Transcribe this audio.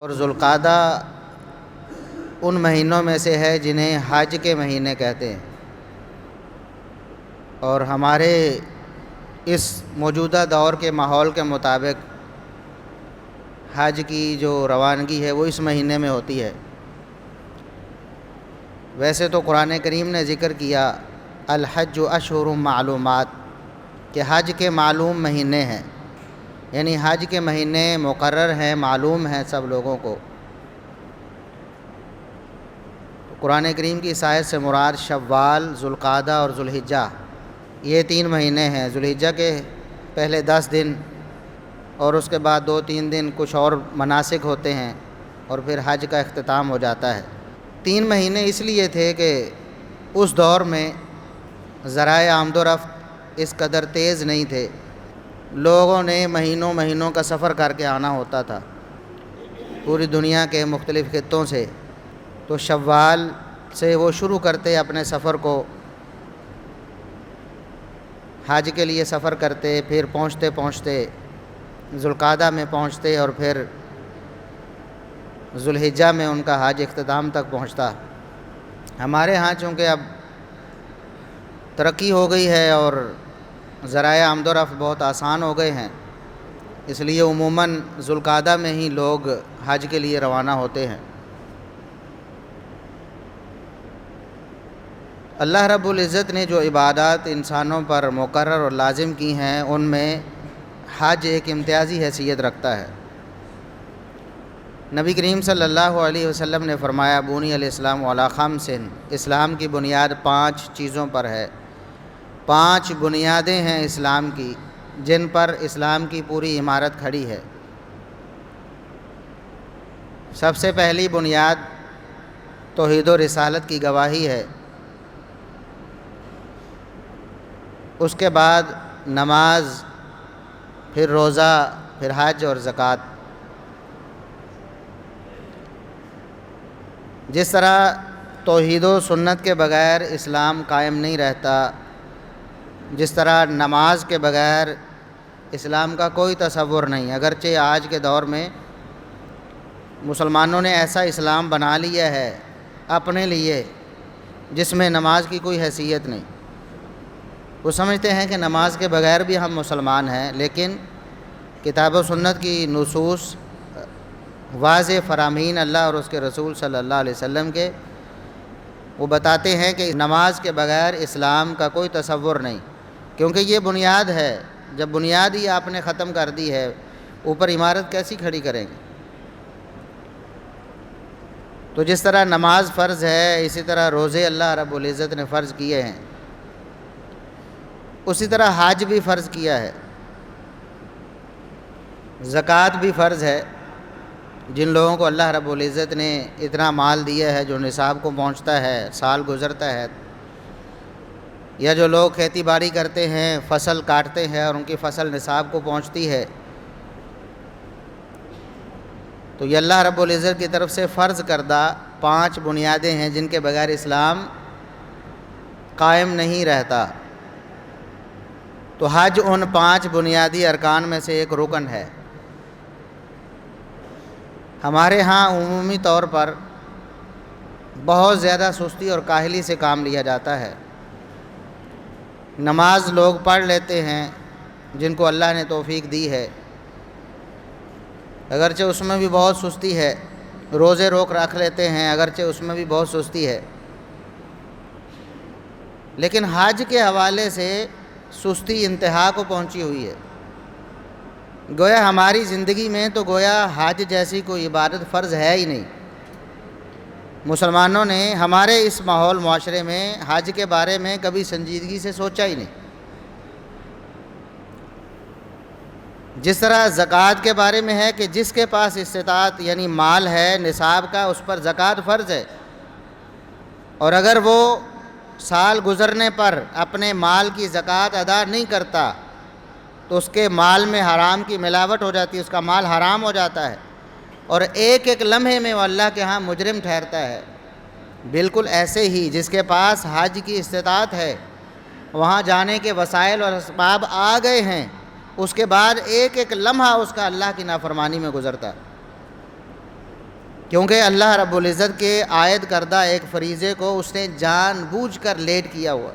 اور ذوالقعدہ ان مہینوں میں سے ہے جنہیں حج کے مہینے کہتے ہیں، اور ہمارے اس موجودہ دور کے ماحول کے مطابق حج کی جو روانگی ہے وہ اس مہینے میں ہوتی ہے۔ ویسے تو قرآن کریم نے ذکر کیا الحج اشہر معلومات کہ حج کے معلوم مہینے ہیں، یعنی حج کے مہینے مقرر ہیں، معلوم ہیں سب لوگوں کو۔ قرآن کریم کی اس آیت سے مراد شوال، ذوالقعدہ اور ذوالحجہ، یہ 3 مہینے ہیں۔ ذوالحجہ کے پہلے 10 دن اور اس کے بعد 2-3 دن کچھ اور مناسک ہوتے ہیں، اور پھر حج کا اختتام ہو جاتا ہے۔ 3 مہینے اس لیے تھے کہ اس دور میں ذرائع آمد و رفت اس قدر تیز نہیں تھے، لوگوں نے مہینوں کا سفر کر کے آنا ہوتا تھا پوری دنیا کے مختلف خطوں سے۔ تو شوال سے وہ شروع کرتے اپنے سفر کو، حج کے لیے سفر کرتے، پھر پہنچتے ذوالقعدہ میں پہنچتے، اور پھر ذوالحجہ میں ان کا حج اختتام تک پہنچتا۔ ہمارے ہاں چونکہ اب ترقی ہو گئی ہے اور ذرائع آمد و رفت بہت آسان ہو گئے ہیں، اس لیے عموماً ذوالقعدہ میں ہی لوگ حج کے لیے روانہ ہوتے ہیں۔ اللہ رب العزت نے جو عبادات انسانوں پر مقرر اور لازم کی ہیں، ان میں حج ایک امتیازی حیثیت رکھتا ہے۔ نبی کریم صلی اللہ علیہ وسلم نے فرمایا بنی الاسلام علی 5، اسلام کی بنیاد 5 چیزوں پر ہے۔ 5 بنیادیں ہیں اسلام کی جن پر اسلام کی پوری عمارت کھڑی ہے۔ سب سے پہلی بنیاد توحید و رسالت کی گواہی ہے، اس کے بعد نماز، پھر روزہ، پھر حج اور زکوٰۃ۔ جس طرح توحید و سنت کے بغیر اسلام قائم نہیں رہتا، جس طرح نماز کے بغیر اسلام کا کوئی تصور نہیں، اگرچہ آج کے دور میں مسلمانوں نے ایسا اسلام بنا لیا ہے اپنے لیے جس میں نماز کی کوئی حیثیت نہیں۔ وہ سمجھتے ہیں کہ نماز کے بغیر بھی ہم مسلمان ہیں، لیکن کتاب و سنت کی نصوص واضح فرامین اللہ اور اس کے رسول صلی اللہ علیہ وسلم کے، وہ بتاتے ہیں کہ نماز کے بغیر اسلام کا کوئی تصور نہیں، کیونکہ یہ بنیاد ہے۔ جب بنیاد ہی آپ نے ختم کر دی ہے، اوپر عمارت کیسی کھڑی کریں گے؟ تو جس طرح نماز فرض ہے، اسی طرح روزے اللہ رب العزت نے فرض کیے ہیں، اسی طرح حج بھی فرض کیا ہے، زکوٰۃ بھی فرض ہے۔ جن لوگوں کو اللہ رب العزت نے اتنا مال دیا ہے جو نصاب کو پہنچتا ہے، سال گزرتا ہے، یا جو لوگ کھیتی باڑی کرتے ہیں، فصل کاٹتے ہیں اور ان کی فصل نصاب کو پہنچتی ہے، تو یہ اللہ رب العزت کی طرف سے فرض کردہ 5 بنیادیں ہیں جن کے بغیر اسلام قائم نہیں رہتا۔ تو حج ان 5 بنیادی ارکان میں سے ایک رکن ہے۔ ہمارے ہاں عمومی طور پر بہت زیادہ سستی اور کاہلی سے کام لیا جاتا ہے۔ نماز لوگ پڑھ لیتے ہیں جن کو اللہ نے توفیق دی ہے، اگرچہ اس میں بھی بہت سستی ہے۔ روزے رکھ لیتے ہیں، اگرچہ اس میں بھی بہت سستی ہے۔ لیکن حج کے حوالے سے سستی انتہا کو پہنچی ہوئی ہے۔ گویا ہماری زندگی میں تو گویا حج جیسی کوئی عبادت فرض ہے ہی نہیں۔ مسلمانوں نے ہمارے اس ماحول معاشرے میں حج کے بارے میں کبھی سنجیدگی سے سوچا ہی نہیں۔ جس طرح زکوٰۃ کے بارے میں ہے کہ جس کے پاس استطاعت یعنی مال ہے نصاب کا، اس پر زکوٰۃ فرض ہے، اور اگر وہ سال گزرنے پر اپنے مال کی زکوٰۃ ادا نہیں کرتا تو اس کے مال میں حرام کی ملاوٹ ہو جاتی ہے، اس کا مال حرام ہو جاتا ہے، اور ایک لمحے میں وہ اللہ کے ہاں مجرم ٹھہرتا ہے۔ بالکل ایسے ہی جس کے پاس حج کی استطاعت ہے، وہاں جانے کے وسائل اور اسباب آ گئے ہیں، اس کے بعد ایک لمحہ اس کا اللہ کی نافرمانی میں گزرتا ہے۔ کیونکہ اللہ رب العزت کے عائد کردہ ایک فریضے کو اس نے جان بوجھ کر لیٹ کیا ہوا